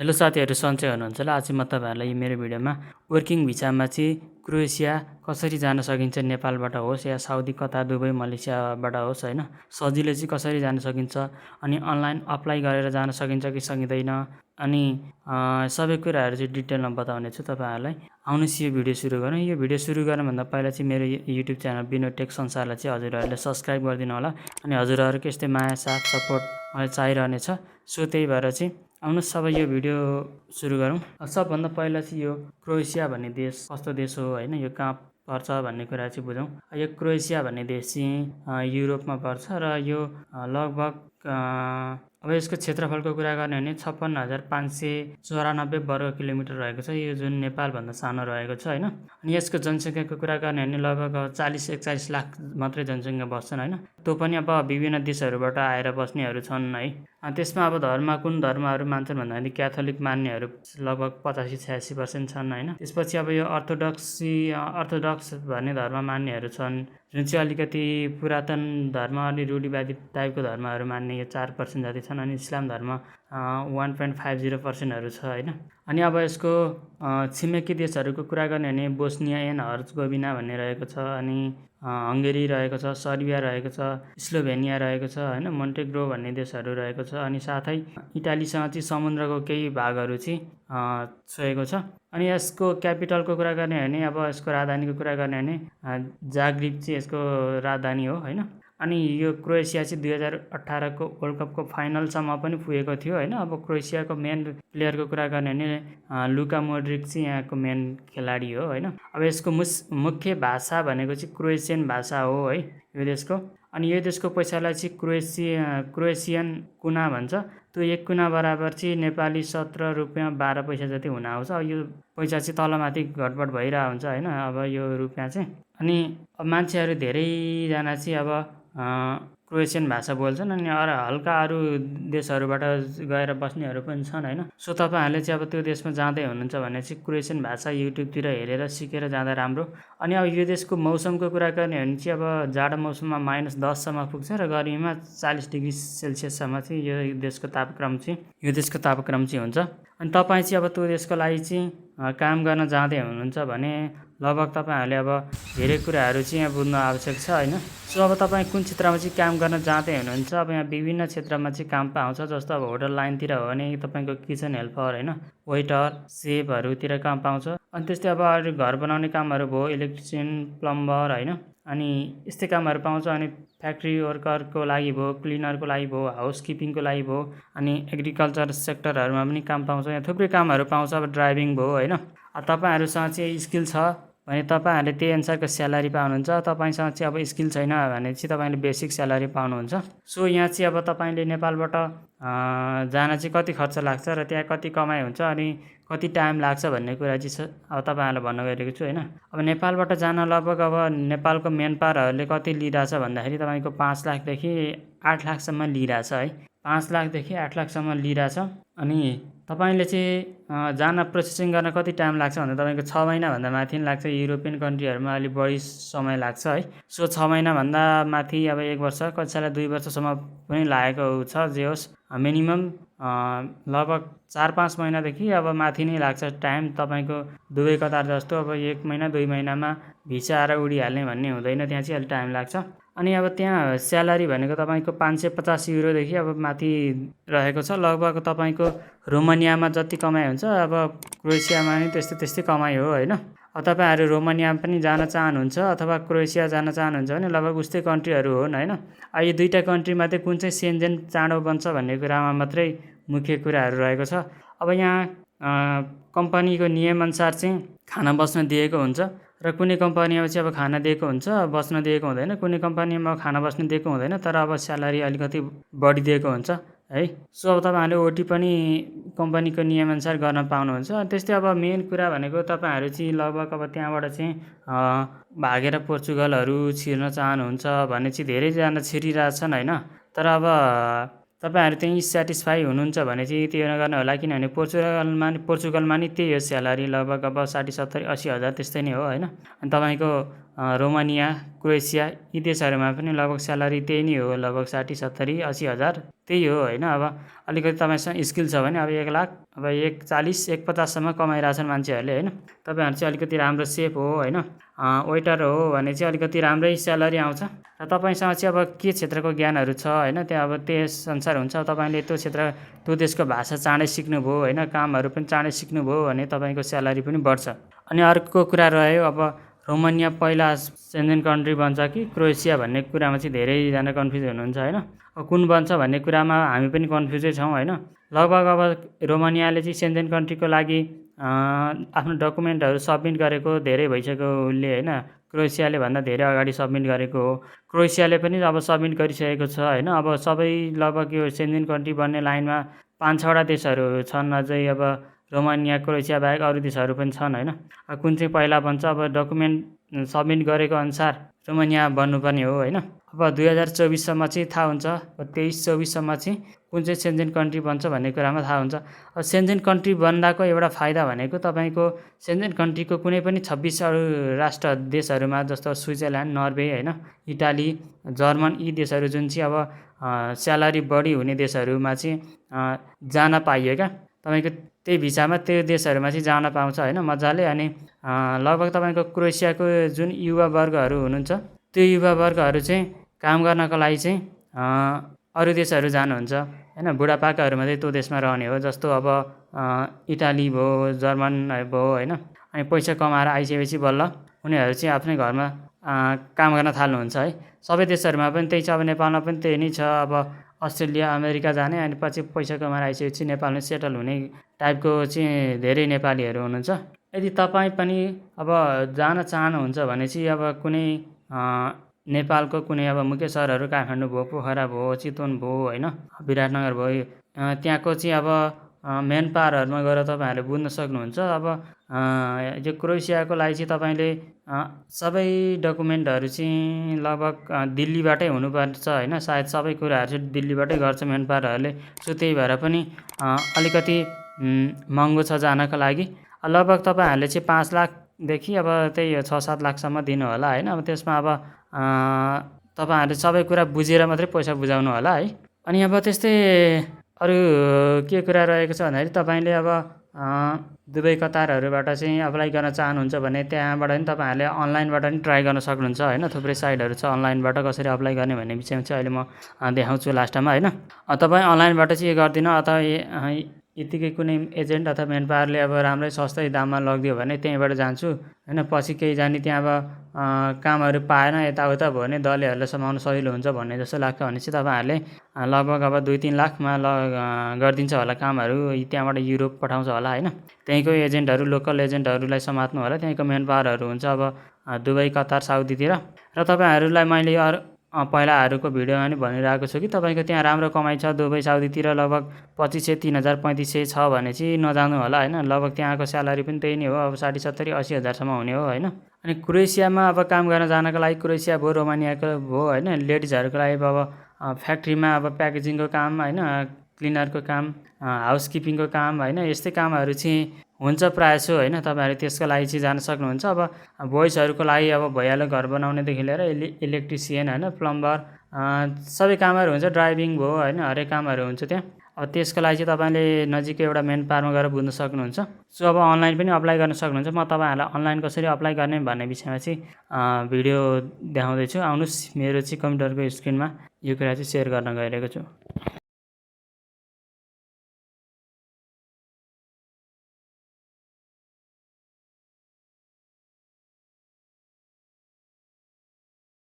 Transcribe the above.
Hello साथीहरू, सन्चै हुनुहुन्छ होला। आज म तपाईँहरूलाई मेरो भिडियोमा वर्किङ भिसामा चाहिँ क्रोएसिया कसरी जान सकिन्छ, नेपालबाट होस् या साउदी, कतार, दुबई, मलेसियाबाट होस् होइन, सजिलै चाहिँ कसरी जान सकिन्छ, अनि अनलाइन अप्लाई गरेर जान सकिन्छ कि सकिँदैन, अनि सबै कुराहरू चाहिँ डिटेलमा बताउने छु तपाईँहरूलाई। आउनुहोस् यो भिडियो सुरु गरौँ। यो भिडियो सुरु गर्नुभन्दा पहिला चाहिँ मेरो युट्युब च्यानल विनोद टेक संसारलाई चाहिँ हजुरहरूले सब्सक्राइब गरिदिनु होला। अनि हजुरहरूको यस्तै माया साथ सपोर्ट मलाई चाहिरहनेछ। सो त्यही भएर चाहिँ आउनुहोस् अब यो भिडियो सुरु गरौँ। सबभन्दा पहिला चाहिँ यो क्रोएसिया भन्ने देश कस्तो देश हो होइन, यो कहाँ पर्छ भन्ने कुरा चाहिँ बुझौँ। यो क्रोएसिया भन्ने देश चाहिँ युरोपमा पर्छ र यो लगभग अब यसको क्षेत्रफलको कुरा गर्ने भने 56,594 वर्ग किलोमिटर रहेको छ, यो जुन नेपालभन्दा सानो रहेको छ होइन। अनि यसको जनसङ्ख्याको कुरा गर्ने भने लगभग 40-41 लाख मात्रै जनसङ्ख्या बस्छन् होइन। त्यो पनि अब विभिन्न देशहरूबाट आएर बस्नेहरू छन् है। त्यसमा अब कुन धर्महरू मान्छन् भन्दाखेरि क्याथोलिक मान्नेहरू लगभग 85-86% छन् होइन। त्यसपछि अब यो अर्थोडक्स भन्ने धर्म मान्नेहरू छन्, जुन चाहिँ अलिकति पुरातन धर्म, अलि रूढिवादी टाइपको धर्महरू मान्ने यो 4% जति छन्। अनि इस्लाम धर्म 1.50% छ होइन। अनि अब यसको छिमेकी देशहरूको कुरा गर्ने भने बोस्निया एन्ड हर्जगोभिना भन्ने रहेको छ, अनि हङ्गेरी रहेको छ, सर्बिया रहेको छ, स्लोभेनिया रहेको छ होइन, मोन्टेग्रो भन्ने देशहरू रहेको छ। अनि साथै इटालीसँग चाहिँ समुद्रको केही भागहरू चाहिँ छोएको छ। अनि यसको क्यापिटलको कुरा गर्ने भने अब यसको राजधानीको कुरा गर्ने भने जाग्रेब चाहिँ यसको राजधानी हो होइन। अनि यो क्रोएसिया चाहिँ 2018को वर्ल्ड कपको फाइनलसम्म पनि पुगेको थियो होइन। अब क्रोएसियाको मेन प्लेयरको कुरा गर्ने भने लुका मोड्रिक चाहिँ यहाँको मेन खेलाडी हो होइन। अब यसको मुख्य भाषा भनेको चाहिँ क्रोएसियन भाषा हो है यो देशको। अनि यो देशको पैसालाई चाहिँ क्रोएसियन कुना भन्छ। त्यो 1 कुना बराबर चाहिँ नेपाली 17 रुपियाँ 12 पैसा जति हुन आउँछ। यो पैसा चाहिँ तलमाथि घटबड भइरहेको हुन्छ होइन अब यो रुपियाँ चाहिँ। अनि अब मान्छेहरू धेरैजना चाहिँ अब क्रोएसियन भाषा बोल्छन्, अनि हल्का अरू देशहरूबाट गएर बस्नेहरू पनि छन् होइन। सो तपाईँहरूले चाहिँ अब त्यो देशमा जाँदै हुनुहुन्छ भने चाहिँ क्रोएसियन भाषा युट्युबतिर हेरेर सिकेर जाँदा राम्रो। अनि अब यो देशको मौसमको कुरा गर्ने भने चाहिँ अब जाडो मौसममा -10सम्म पुग्छ र गर्मीमा 40 डिग्री सेल्सियससम्म चाहिँ यो देशको तापक्रम चाहिँ हुन्छ। अनि तपाईँ चाहिँ अब त्यो देशको लागि चाहिँ काम गर्न जाँदै हुनुहुन्छ भने लगभग तपाईँहरूले अब धेरै कुराहरू चाहिँ यहाँ बुझ्नु आवश्यक छ होइन। सो अब तपाईँ कुन क्षेत्रमा चाहिँ काम गर्न जाँदै हुनुहुन्छ, अब यहाँ विभिन्न क्षेत्रमा चाहिँ काम पाउँछ। जस्तो अब होटल लाइनतिर हो भने तपाईँको किचन हेल्पर होइन, वेटर, सेफहरूतिर काम पाउँछ। अनि त्यस्तै अब अरू घर बनाउने कामहरू भयो, इलेक्ट्रिसियन, प्लम्बर होइन, अनि यस्तै कामहरू पाउँछ। अनि फ्याक्ट्री वर्करको लागि भयो, क्लिनरको लागि भयो, हाउसकिपिङको लागि भयो, अनि एग्रिकल्चर सेक्टरहरूमा पनि काम पाउँछ। यहाँ थुप्रै कामहरू पाउँछ। अब ड्राइभिङ भयो होइन। तपाईँहरूसँग चाहिँ स्किल छ भने तपाईँहरूले त्यही अनुसारको स्यालेरी पाउनुहुन्छ। तपाईँसँग चाहिँ अब स्किल छैन भने चाहिँ तपाईँले बेसिक स्यालेरी पाउनुहुन्छ। सो यहाँ चाहिँ अब तपाईँले नेपालबाट जान चाहिँ कति खर्च लाग्छ र त्यहाँ कति कमाइ हुन्छ अनि कति टाइम लाग्छ भन्ने कुरा चाहिँ अब तपाईँहरूलाई भन्न गइरहेको छु होइन। अब नेपालबाट जान लगभग अब नेपालको मेन पावरहरूले कति लिइरहेछ भन्दाखेरि तपाईँको 5 लाखदेखि 8 लाखसम्म लिइरहेछ है। 5 लाखदेखि 8 लाखसम्म लिइरहेछ। अनि तपाईँले चाहिँ जान प्रोसेसिङ गर्न कति टाइम लाग्छ भन्दा तपाईँको 6 महिनाभन्दा माथि लाग्छ। युरोपियन कन्ट्रीहरूमा अलिक बढी समय लाग्छ है। सो 6 महिनाभन्दा माथि अब 1 वर्ष, कतिलाई 2 वर्षसम्म पनि लागेको छ। जे होस् मिनिमम लगभग 4-5 महिनादेखि अब माथि नै लाग्छ टाइम। तपाईँको दुबई, कतार जस्तो अब 1 महिना 2 महिनामा भिसा आएर उडिहाल्ने भन्ने हुँदैन, त्यहाँ चाहिँ अलिक टाइम लाग्छ। अनि अब त्यहाँ स्यालेरी भनेको तपाईँको 550 युरोदेखि अब माथि रहेको छ। लगभग तपाईँको रोमानियामा जति कमाइ हुन्छ अब क्रोएसियामा नि त्यस्तै कमाइ हो होइन। अब तपाईँहरू रोमानिया पनि जान चाहनुहुन्छ अथवा क्रोएसिया जान चाहनुहुन्छ भने लगभग उस्तै कन्ट्रीहरू हुन् होइन। यो दुईवटा कन्ट्रीमध्ये कुन चाहिँ सेन्जेन चाँडो बन्छ भन्ने कुरामा मात्रै मुख्य कुराहरू रहेको छ। अब यहाँ कम्पनीको नियमअनुसार चाहिँ खाना बस्न दिएको हुन्छ र कुनै कम्पनीमा चाहिँ अब खाना दिएको हुन्छ, बस्न दिएको हुँदैन। कुनै कम्पनीमा खाना बस्न दिएको हुँदैन, तर अब स्यालेरी अलिकति बढी दिएको हुन्छ है। सो अब तपाईँहरूले ओटी पनि कम्पनीको नियमअनुसार गर्न पाउनुहुन्छ। त्यस्तै अब मेन कुरा भनेको तपाईँहरू चाहिँ लगभग अब त्यहाँबाट चाहिँ भागेर पोर्चुगलहरू छिर्न चाहनुहुन्छ भने चाहिँ धेरैजना छिरिरहेछन् होइन। तर अब तपाईँहरू त्यहीँ सेटिस्फाई हुनुहुन्छ भने चाहिँ त्यो नगर्नु होला, किनभने पोर्चुगलमा नि त्यही हो स्यालेरी लगभग अब 60-70-80 हजार त्यस्तै नै हो होइन। अनि तपाईँको रोमानिया, क्रोएसिया यी देशहरूमा पनि लगभग स्यालेरी त्यही नै हो, लगभग 60, 70, 80 हजार त्यही हो होइन। अब अलिकति तपाईँसँग स्किल छ भने अब 1 लाख, अब 140, 150 सम्म कमाइरहेछन् मान्छेहरूले होइन। तपाईँहरू चाहिँ अलिकति राम्रो सेफ हो होइन, वेटर हो भने चाहिँ अलिकति राम्रै स्यालेरी आउँछ। र तपाईँसँग चाहिँ अब के क्षेत्रको ज्ञानहरू छ होइन, त्यहाँ अब त्यस अनुसार हुन्छ। तपाईँले त्यो क्षेत्र त्यो देशको भाषा चाँडै सिक्नुभयो होइन, कामहरू पनि चाँडै सिक्नुभयो भने तपाईँको स्यालेरी पनि बढ्छ। अनि अर्को कुरा रह्यो अब रोमानिया पहिला सेन्जेन कन्ट्री बन्छ कि क्रोएसिया भन्ने कुरामा चाहिँ धेरैजना कन्फ्युज हुनुहुन्छ होइन। कुन बन्छ भन्ने कुरामा हामी पनि कन्फ्युजै छौँ होइन। लगभग अब रोमानियाले चाहिँ सेन्जेन कन्ट्रीको लागि आफ्नो डकुमेन्टहरू सब्मिट गरेको धेरै भइसक्यो उसले होइन। क्रोएसियाले भन्दा धेरै अगाडि सब्मिट गरेको हो। क्रोएसियाले पनि अब सब्मिट गरिसकेको छ होइन। अब सबै लगभग यो सेन्जेन कन्ट्री बन्ने लाइनमा 5-6वटा देशहरू छन् अझै। अब रोमानिया, क्रोएसिया बाहेक अरू देशहरू पनि छन् होइन। कुन चाहिँ पहिला बन्छ अब डकुमेन्ट सब्मिट गरेको अनुसार रोमानिया बन्नुपर्ने हो होइन। अब 2024सम्म चाहिँ थाहा हुन्छ, 23-24सम्म चाहिँ कुन चाहिँ सेन्जेन कन्ट्री बन्छ भन्ने कुरामा थाहा हुन्छ। अब सेन्जेन कन्ट्री बन्दाको एउटा फाइदा भनेको तपाईँको सेन्जेन कन्ट्रीको कुनै पनि 26 अरू राष्ट्र देशहरूमा जस्तो स्विजरल्यान्ड, नर्वे होइन, इटाली, जर्मन यी देशहरू जुन चाहिँ अब स्यालेरी बढी हुने देशहरूमा चाहिँ जान पाइयो क्या। तपाईँको त्यही भिसामा त्यो देशहरूमा चाहिँ जान पाउँछ होइन मजाले। अनि लगभग तपाईँको क्रोएसियाको जुन युवा वर्गहरू हुनुहुन्छ त्यो युवा वर्गहरू चाहिँ काम गर्नको लागि चाहिँ अरू देशहरू जानुहुन्छ होइन। बुढापाकाहरू मात्रै त्यो देशमा रहने हो, जस्तो अब इटाली भयो, जर्मन भयो होइन। अनि पैसा कमाएर आइसकेपछि बल्ल उनीहरू चाहिँ आफ्नै घरमा काम गर्न थाल्नुहुन्छ है। सबै देशहरूमा पनि त्यही छ, अब नेपालमा पनि त्यही नै छ। अब अस्ट्रेलिया, अमेरिका जाने अनि पछि पैसा कमाएर आइसकेपछि नेपालमा सेटल हुने टाइपको चाहिँ धेरै नेपालीहरू हुनुहुन्छ। यदि तपाईँ पनि अब जान चाहनुहुन्छ भने चाहिँ अब कुनै नेपालको कुनै अब मुख्य सहरहरू काठमाडौँ भयो, पोखरा भयो, चितवन भयो होइन, विराटनगर भयो, त्यहाँको चाहिँ अब मेन पावरहरूमा गएर तपाईँहरूले बुझ्न सक्नुहुन्छ। अब यो क्रोएसियाको लागि चाहिँ तपाईँले सबै डकुमेन्टहरू चाहिँ लगभग दिल्लीबाटै हुनुपर्छ होइन। सायद सबै कुराहरू चाहिँ दिल्लीबाटै गर्छ मेन पावरहरूले। सो त्यही भएर पनि अलिकति महँगो छ जानको लागि। लगभग तपाईँहरूले चाहिँ 5 लाखदेखि अब त्यही 6-7 लाखसम्म दिनु होला होइन। अब त्यसमा अब तपाईँहरूले सबै कुरा बुझेर मात्रै पैसा बुझाउनु होला है। अनि अब त्यस्तै अरू के कुरा रहेको छ भन्दाखेरि तपाईँले अब दुबई, कतारहरूबाट चाहिँ अप्लाई गर्न चाहनुहुन्छ भने त्यहाँबाट पनि तपाईँहरूले अनलाइनबाट पनि ट्राई गर्न सक्नुहुन्छ होइन। थुप्रै साइटहरू छ अनलाइनबाट कसरी अप्लाई गर्ने भन्ने विषयमा चाहिँ अहिले म देखाउँछु लास्टमा होइन। तपाईँ अनलाइनबाट चाहिँ गर्दिनँ अथवा यतिकै कुनै एजेन्ट अथवा मेन पावरले अब राम्रै सस्तै दाममा लगिदियो भने त्यहीँबाट जान्छु होइन। पछि केही जाने त्यहाँ अब कामहरू पाएन, यताउता भयो भने दलहरूलाई समाउन सजिलो हुन्छ भन्ने जस्तो लाग्छ भने चाहिँ तपाईँहरूले लगभग अब 2-3 लाखमा गरिदिन्छ होला कामहरू। त्यहाँबाट युरोप पठाउँछ होला होइन। त्यहीँको एजेन्टहरू, लोकल एजेन्टहरूलाई समात्नु होला। त्यहीँको मेन पावरहरू हुन्छ अब दुबई, कतार, साउदीतिर। र तपाईँहरूलाई मैले पहिलाहरूको भिडियोमा पनि भनिरहेको छु कि तपाईँको त्यहाँ राम्रो कमाइ छ दुबई, साउदीतिर लगभग 2500, 3000, 3500 छ भने चाहिँ नजानु होला होइन। लगभग त्यहाँको स्यालेरी पनि त्यही नै हो, अब 60, 70, 80 हजारसम्म हुने हो होइन। अनि क्रोएसियामा अब काम गर्न जानको लागि क्रोएसिया भयो, रोमानियाको भयो होइन, लेडिजहरूको लागि अब फ्याक्ट्रीमा अब प्याकेजिङको काम होइन, क्लिनरको काम, हाउसकिपिङको काम होइन, यस्तै कामहरू चाहिँ हुन्छ प्रायःजसो होइन। तपाईँहरू त्यसको लागि चाहिँ जान सक्नुहुन्छ। अब बोइजहरूको लागि अब भइहाल्यो, घर बनाउनेदेखि लिएर इलेक्ट्रिसियन होइन, प्लम्बर सबै कामहरू हुन्छ, ड्राइभिङ भयो होइन, हरेक कामहरू हुन्छ त्यहाँ। अब त्यसको लागि चाहिँ तपाईँले नजिकै एउटा मेन पावरमा गएर बुझ्न सक्नुहुन्छ। सो अब अनलाइन पनि अप्लाई गर्न सक्नुहुन्छ। म तपाईँहरूलाई अनलाइन कसरी अप्लाई गर्ने भन्ने विषयमा चाहिँ भिडियो देखाउँदैछु। आउनुहोस्, मेरो चाहिँ कम्प्युटरको स्क्रिनमा यो कुरा चाहिँ सेयर गर्न गइरहेको छु।